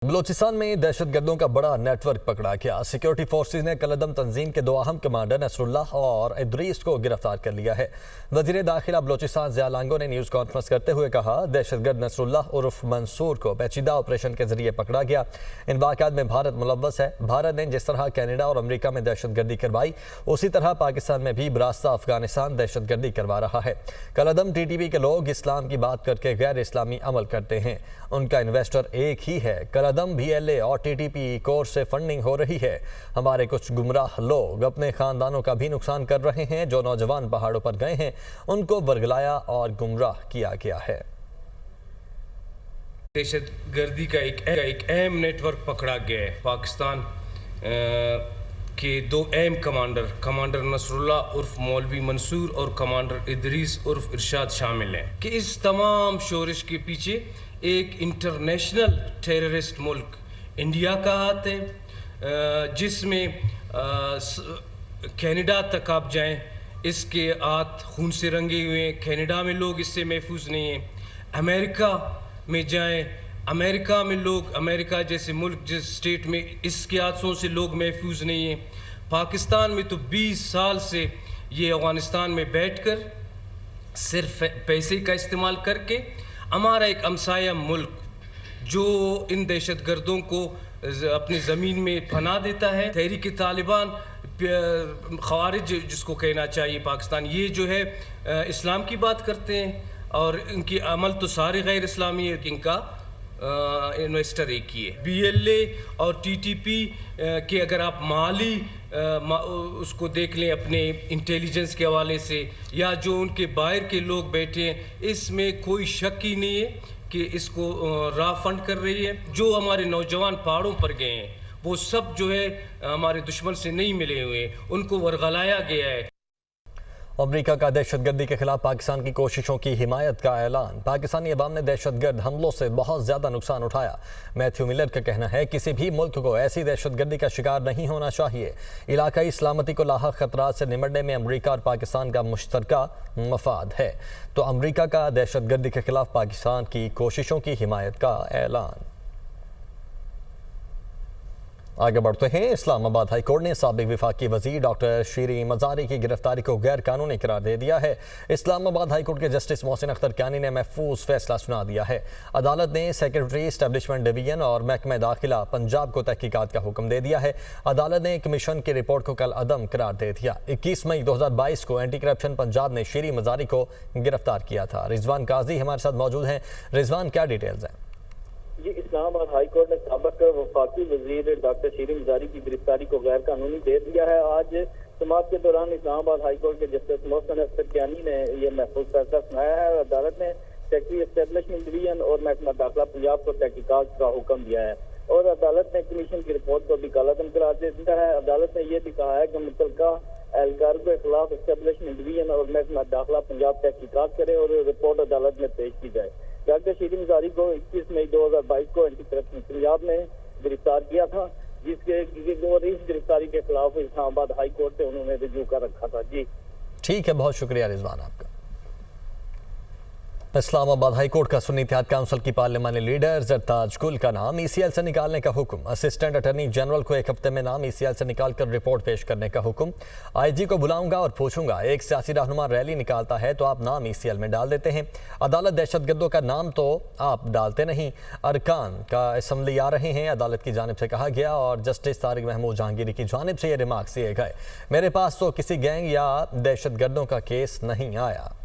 बलूचिस्तान में दहशतगर्दों का बड़ा नेटवर्क पकड़ा गया। सिक्योरिटी फोर्सेज ने कलअदम तंजीम के दो अहम कमांडर नसरुल्लाह और इदरीस को गिरफ्तार कर लिया है। वजीर दाखिला बलूचिस्तान ज़िया लांगो ने न्यूज़ कॉन्फ्रेंस करते हुए कहा, दहशतगर्द नसरुल्लाह उर्फ मंसूर को पेचीदा ऑपरेशन के जरिए पकड़ा गया। इन वाक़यात में भारत मुलव्वस है। भारत ने जिस तरह कनाडा और अमरीका में दहशतगर्दी करवाई, उसी तरह पाकिस्तान में भी बरास्ता अफगानिस्तान दहशतगर्दी करवा रहा है। कलअदम TTP के लोग इस्लाम की बात करके गैर इस्लामी अमल करते हैं। उनका इन्वेस्टर एक ही है। कलअदम VLA और TTP कोर्स से फंडिंग हो रही है। हमारे कुछ गुमराह लोग अपने खानदानों का भी नुकसान कर रहे हैं। जो नौजवान पहाड़ों पर गए हैं, उनको बरगलाया और गुमराह किया गया है। दहशतगर्दी का एक अहम नेटवर्क पकड़ा गया है। पाकिस्तान के दो अहम कमांडर नसरुल्लाह उर्फ मौलवी मंसूर और कमांडर इदरीस उर्फ इरशाद शामिल हैं कि इस तमाम शोरिश के पीछे एक इंटरनेशनल टेररिस्ट मुल्क इंडिया का हाथ है, जिसमें कनाडा तक आप जाएं, इसके हाथ खून से रंगे हुए हैं। कनाडा में लोग इससे महफूज नहीं हैं। अमेरिका में जाएं, अमेरिका में लोग, अमेरिका जैसे मुल्क जिस स्टेट में, इसके हादसों से लोग महफूज नहीं हैं। पाकिस्तान में तो 20 साल से ये अफगानिस्तान में बैठकर सिर्फ पैसे का इस्तेमाल करके हमारा एक हमसाया मुल्क जो इन दहशतगर्दों को अपनी ज़मीन में पनाह देता है, तहरीक तालिबान, ख़वारिज जिसको कहना चाहिए पाकिस्तान, ये जो है इस्लाम की बात करते हैं और इनकी अमल तो सारे गैर इस्लामी है। इनका इन्वेस्टर एक ही है। BLA और TTP के अगर आप माली उसको देख लें अपने इंटेलिजेंस के हवाले से, या जो उनके बाहर के लोग बैठे हैं, इसमें कोई शक ही नहीं है कि इसको राह फंड कर रही है। जो हमारे नौजवान पहाड़ों पर गए हैं, वो सब जो है हमारे दुश्मन से नहीं मिले हुए, उनको वरगलाया गया है। अमरीका का दहशतगर्दी के खिलाफ पाकिस्तान की कोशिशों की हिमायत का ऐलान। पाकिस्तानी अवाम ने दहशतगर्द हमलों से बहुत ज़्यादा नुकसान उठाया। मैथ्यू मिलर का कहना है, किसी भी मुल्क को ऐसी दहशतगर्दी का शिकार नहीं होना चाहिए। इलाकाई सलामती को लाहक खतरात से निमटने में अमरीका और पाकिस्तान का मुश्तरका मफाद है। तो अमरीका का दहशतगर्दी के खिलाफ पाकिस्तान की कोशिशों की हिमायत का ऐलान। आगे बढ़ते हैं। इस्लामाबाद हाई कोर्ट ने साबिक वफाकी वजीर डॉक्टर शीरी मजारी की गिरफ्तारी को गैर कानूनी करार दे दिया है। इस्लामाबाद हाई कोर्ट के जस्टिस मोहसिन अख्तर क्यानी ने महफूज फैसला सुना दिया है। अदालत ने सेक्रेटरी एस्टेब्लिशमेंट डिवीजन और महकमा दाखिला पंजाब को तहकीकात का हुक्म दे दिया है। अदालत ने कमीशन की रिपोर्ट को कल अदम करार दे दिया। 21 मई 2022 को एंटी करप्शन पंजाब ने शीरी मजारी को गिरफ्तार किया था। रिजवान काजी हमारे साथ मौजूद हैं। रिजवान, क्या डिटेल्स हैं? जी, इस्लामाबाद हाई कोर्ट ने साबिक वफाकी वजीर डॉक्टर शीरी मजारी की गिरफ्तारी को गैर कानूनी दे दिया है। आज समाअत के दौरान इस्लामाबाद हाई कोर्ट के जस्टिस मोहसिन अख्तर क्यानी ने यह महफूज फैसला सुनाया है। अदालत ने सेक्रेटरी एस्टेब्लिशमेंट डिवीजन और महकमा दाखिला पंजाब को तहकीकात का हुक्म दिया है और अदालत ने कमीशन की रिपोर्ट को भी कालादम करार दे दिया है। अदालत ने यह भी कहा है कि मुतल्लिका एहलकार के खिलाफ एस्टेब्लिशमेंट डिवीजन और महकमा दाखिला पंजाब तहकीकात करे और रिपोर्ट अदालत में पेश की जाए। डॉक्टर शीरी मजारी को 21 मई 2022 को एंटी करप्शन पंजाब ने गिरफ्तार किया था, जिसके इस गिरफ्तारी के खिलाफ इस्लामाबाद हाई कोर्ट से उन्होंने रिव्यू कर रखा था। जी ठीक है, बहुत शुक्रिया रिजवान आपका। इस्लामाबाद हाई कोर्ट का सुन्नी इत्तेहाद काउंसिल की पार्लिमानी लीडर जरताज गुल का नाम ECL से निकालने का हुक्म। असिस्टेंट अटॉर्नी जनरल को एक हफ्ते में नाम ECL से निकालकर रिपोर्ट पेश करने का हुक्म। IG को बुलाऊंगा और पूछूंगा, एक सियासी रहनुमा रैली निकालता है तो आप नाम ECL में डाल देते हैं। अदालत दहशतगर्दों का नाम तो आप डालते नहीं। अरकान का असम्बली आ रहे हैं, अदालत की जानिब से कहा गया और जस्टिस तारिक महमूद जहांगीरी की जानिब से ये रिमार्क्स दिए गए। मेरे पास तो किसी गैंग या दहशतगर्दों का केस नहीं आया।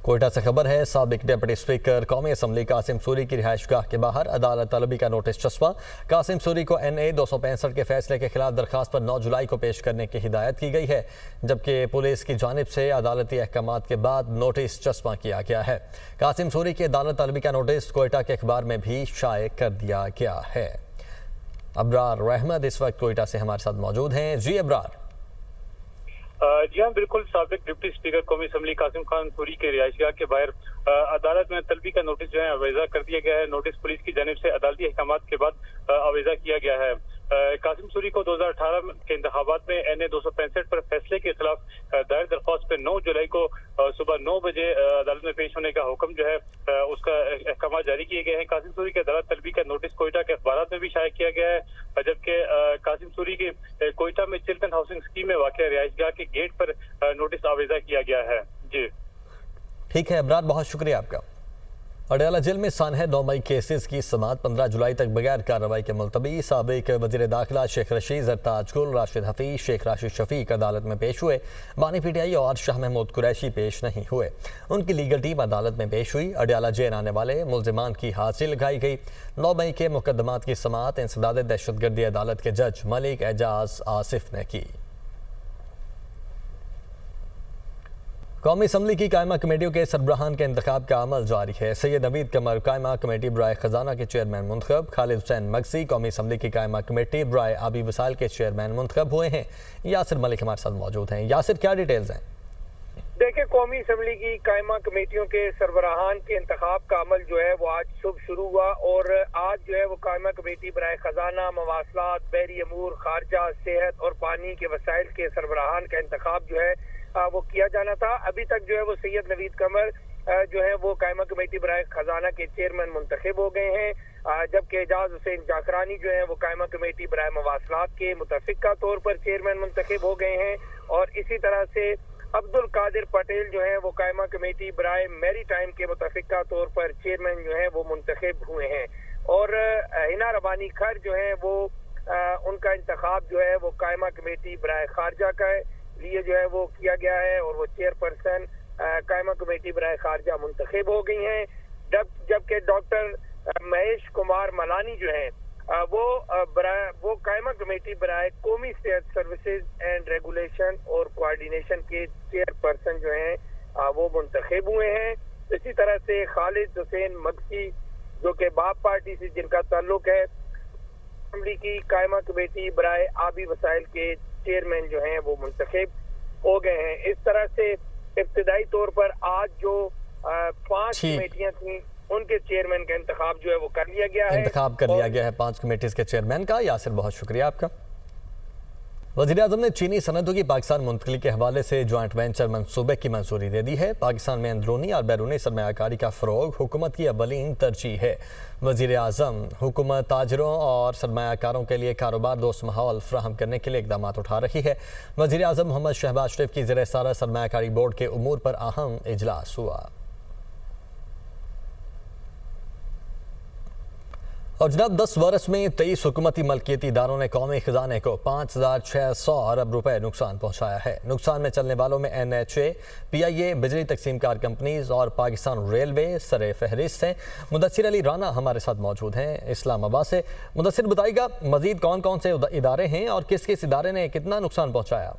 कोयटा से खबर है, साबिक डिप्टी स्पीकर कौमी असम्बली कासिम सूरी की रिहाइशगाह के बाहर अदालत तलबी का नोटिस चस्पा। कासिम सूरी को NA 265 के फैसले के खिलाफ दरखास्त पर 9 जुलाई को पेश करने की हिदायत की गई है, जबकि पुलिस की जानिब से अदालती अहकामात के बाद नोटिस चस्पा किया गया है। कासिम सूरी की अदालत तलबी का नोटिस कोयटा के अखबार में भी शाये कर दिया गया है। अबरार रहमत इस वक्त कोयटा से हमारे साथ मौजूद हैं। जी अबरार। जी हाँ, बिल्कुल। साबिक डिप्टी स्पीकर कौमी असम्बली कासिम खान सूरी के रिहाइशगाह के बाहर अदालत में तलबी का नोटिस जो है अवेजा कर दिया गया है। नोटिस पुलिस की जानिब से अदालती अहकामात के बाद अवेजा किया गया है। कासिम सूरी को 2018 के इंतखाबात में NA 265 पर फैसले के खिलाफ दायर दरख्वास्त पर 9 जुलाई को सुबह 9 बजे अदालत में पेश होने का हुक्म जो है उसका अहकाम जारी किए गए हैं। कासिम सूरी के अदालत तलबी का नोटिस कोयटा के अखबार में भी शाया किया गया है, जबकि कासिम सूरी के कोयटा में चिल्टन हाउसिंग स्कीम में वाक़ रिहाइशगाह के गेट पर नोटिस आवेजा किया गया है। जी ठीक है अबरार, बहुत शुक्रिया आपका। अडयाला जेल में सानह 9 मई केसेस की समाअत 15 जुलाई तक बगैर कार्रवाई के मुलतवी साबिक वज़ीर दाखिला शेख रशीद जरताज गुल, राशिद हफीज, शेख राशिद शफीक अदालत में पेश हुए। बानी PTI और शाह महमूद कुरैशी पेश नहीं हुए। उनकी लीगल टीम अदालत में पेश हुई। अडयाला जेल आने वाले मुलजिमान की हाजिरी लगाई गई। 9 मई के मुकदमात की समाअत इंसदाद दहशतगर्दी अदालत के जज मलिक एजाज आसिफ ने की। कौमी असम्बली की कायमा कमेटियों के सरबराहान के इंतखाब का अमल जारी है। सैयद नवीद कमर कायमा कमेटी बराए खजाना के चेयरमैन मुंतखब, खालिद हुसैन मगसी कौमी असम्बली की कायमा कमेटी बराए आबी वसाइल के चेयरमैन मुंतखब हुए हैं। यासिर मलिक हमारे साथ मौजूद हैं। यासिर, क्या डिटेल्स हैं? देखिए, कौमी असम्बली की कायमा कमेटियों के सरबराहान के इंतखाब का अमल जो है वो आज सुबह शुरू हुआ और आज जो है वो कायमा कमेटी बराए खजाना, मवासलात, बहरी अमूर, खारजा, सेहत और पानी के वसाइल के सरबराहान का इंतखाब जो है वो किया जाना था। अभी तक जो है वो सैयद नवीद कमर जो है वो कायमा कमेटी बराए खजाना के चेयरमैन मुंतखब हो गए हैं, जबकि एजाज हुसैन जाकरानी जो है वो कायमा कमेटी बराए मवासलात के मुतफिका तौर पर चेयरमैन मुंतखब हो गए हैं और इसी तरह से अब्दुल कादिर पटेल जो है वो कायमा कमेटी बराए मैरी टाइम के मुतफिका तौर पर चेयरमैन जो है वो मुंतखब हुए हैं और हिना रबानी खर जो है वो उनका इंतखाब जो है वो कायमा कमेटी बराए खारजा का लिए जो है वो किया गया है और वो चेयरपर्सन कायमा कमेटी बराए खारजा मुंतखब हो गई हैं, जबकि डॉक्टर महेश कुमार मलानी जो है वो कायमा कमेटी बराए कौमी सेहत सर्विसेज एंड रेगुलेशन और कोऑर्डिनेशन के चेयरपर्सन जो हैं वो मुंतखब हुए हैं। इसी तरह से खालिद हुसैन मगसी जो कि बाप पार्टी से जिनका ताल्लुक है, असेंबली की कायमा कमेटी बराए आबी वसाइल के चेयरमैन जो हैं वो मुंतखब हो गए हैं। इस तरह से इब्तिदाई तौर पर आज जो 5 कमेटियां थी उनके चेयरमैन का इंतखाब जो है वो कर लिया गया है। इंतखाब कर लिया गया है 5 कमेटीज के चेयरमैन का। यासिर, बहुत शुक्रिया आपका। वज़ीर-ए-आज़म ने चीनी सनदों की पाकिस्तान मुंतकली के हवाले से जॉइंट वेंचर मंसूबे की मंजूरी दे दी है। पाकिस्तान में अंदरूनी और बैरूनी सरमायाकारी का फ़रोग हुकूमत की अवलीन तरजीह है। वज़ीर-ए-आज़म हुकूमत ताजरों और सरमायाकारों के लिए कारोबार दोस्त माहौल फ्राहम करने के लिए इक़दाम उठा रही है। वज़ीर-ए-आज़म मोहम्मद शहबाज शरीफ की ज़ेर सदारत सरमायाकारी बोर्ड के उमूर पर अहम इजलास हुआ। और जनाब 10 वर्ष में 23 हुकूमती मलकियती इदारों ने कौमी खजाने को 5,600 अरब रुपए नुकसान पहुंचाया है। नुकसान में चलने वालों में NHA, PIA, बिजली तकसीमकार कंपनीज और पाकिस्तान रेलवे सरे फहरिस्त हैं। मुदस्सिर अली राना हमारे साथ मौजूद हैं इस्लामाबाद से। मुदस्सिर, बताइएगा मजीद कौन कौन से इदारे हैं और किस किस इदारे ने कितना नुकसान पहुँचाया?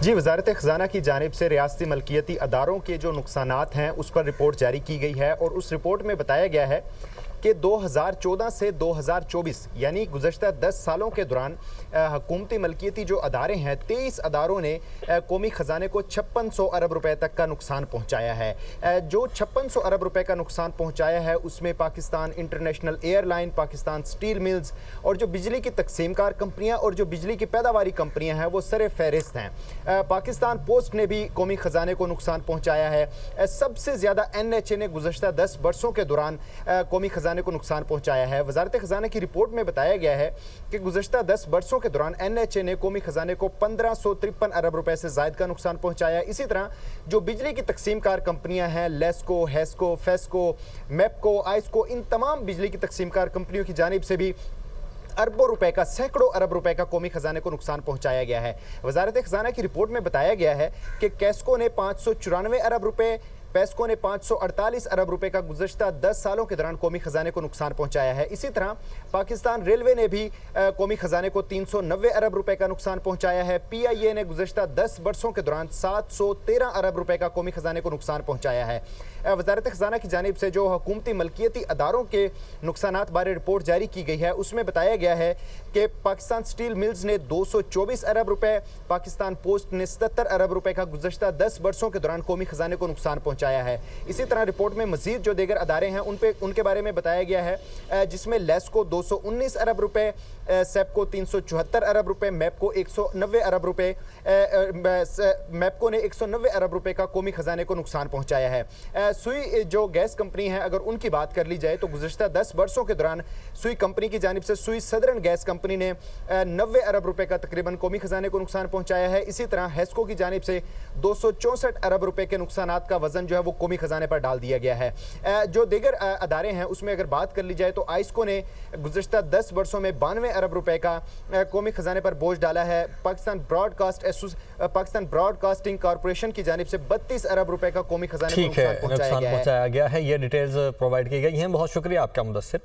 जी, वज़ारत ख़ज़ाना की जानिब से रियासती मलकियती अदारों के जो नुकसानात हैं उस पर रिपोर्ट जारी की गई है और उस रिपोर्ट में बताया गया है कि 2014 से 2024 यानी गुज़श्ता 10 सालों के दौरान हुकूमती मलकियती जो अदारे हैं 23 अदारों ने कौमी ख़जाने को 5600 अरब रुपए तक का नुकसान पहुंचाया है। जो 5600 अरब रुपए का नुकसान पहुंचाया है उसमें Pakistan international airline, Pakistan steel mills और जो बिजली की तकसीमकार कंपनियां और जो बिजली की पैदावारी कंपनियां हैं वो सरे फहरिस्त हैं। पाकिस्तान पोस्ट ने भी कौमी ख़जाने को नुकसान पहुँचाया है। सबसे ज़्यादा NHA ने गुज़श्ता 10 बरसों के दौरान कौमी ख़जाने को नुकसान पहुंचाया है। वज़ारत ख़ज़ाना की रिपोर्ट में बताया गया है कि गुज़श्ता 10 बरसों के दौरान NHA ने कौमी ख़ज़ाने को 1553 अरब रुपए से ज़ायद का नुकसान पहुंचाया। इसी तरह जो बिजली की तकसीमकार कंपनियां हैं लेस्को, हेस्को, फेस्को, मेपको, आइस्को, इन तमाम बिजली की तकसीमकार कंपनियों की जानिब से भी अरबों रुपए का, सैकड़ों अरब रुपए का कौमी खजाने को नुकसान पहुंचाया गया है। वज़ारत ख़ज़ाना की रिपोर्ट में बताया गया है कि कैस्को ने 594 अरब रुपए, पेस्को ने 548 अरब रुपए का गुज़श्ता 10 सालों के दौरान कौमी खजाने को नुकसान पहुंचाया है। इसी तरह पाकिस्तान रेलवे ने भी कौमी खजाने को 390 अरब रुपए का नुकसान पहुंचाया है। PIA ने गुज़श्ता 10 बरसों के दौरान 713 अरब रुपए का कौमी खजाने को नुकसान पहुंचाया है। वज़ारत ख़ज़ाना की जानिब से जो हुकूमती मलकियती अदारों के नुकसानात बारे रिपोर्ट जारी की गई है उसमें बताया गया है कि पाकिस्तान स्टील मिल्स ने 224 अरब रुपए, पाकिस्तान पोस्ट ने 77 अरब रुपए का गुज़श्ता 10 बरसों के दौरान कौमी खजाने को नुकसान पहुंचाया। पहुंचाया है। इसी तरह रिपोर्ट में मजीद जो दीगर अदारे हैं उनके बारे में बताया गया है, जिसमें लेस्को 219 अरब रुपए, सेप्को 374 अरब रुपए, मैप्को 190 अरब रुपए, मैप्को ने 190 अरब रुपए का कौमी खजाने को नुकसान पहुंचाया है। सुई जो गैस कंपनी है, अगर उनकी बात कर ली जाए तो गुज़श्ता 10 वर्षों के दौरान सुई कंपनी की जानिब से सुई सदर्न गैस कंपनी ने 90 अरब रुपए का तकरीबन कौमी खजाने को नुकसान पहुंचाया है। इसी तरह हेस्को की जानिब से 264 अरब रुपए के नुकसानात का वजन जो है वो कौमी खजाने पर डाल दिया गया है। जो दीगर अदारे हैं उसमें अगर बात कर ली जाए तो आइस्को ने गुज़श्ता 10 वर्षों में 92 अरब रुपए का कौमी खजाने पर बोझ डाला है। पाकिस्तान ब्रॉडकास्टिंग कॉर्पोरेशन की जानिब से 32 अरब रुपए का कौमी खजाने को नुकसान पहुंचाया गया है। ये डिटेल्स प्रोवाइड की गई हैं। बहुत शुक्रिया आपका मुदस्सिर।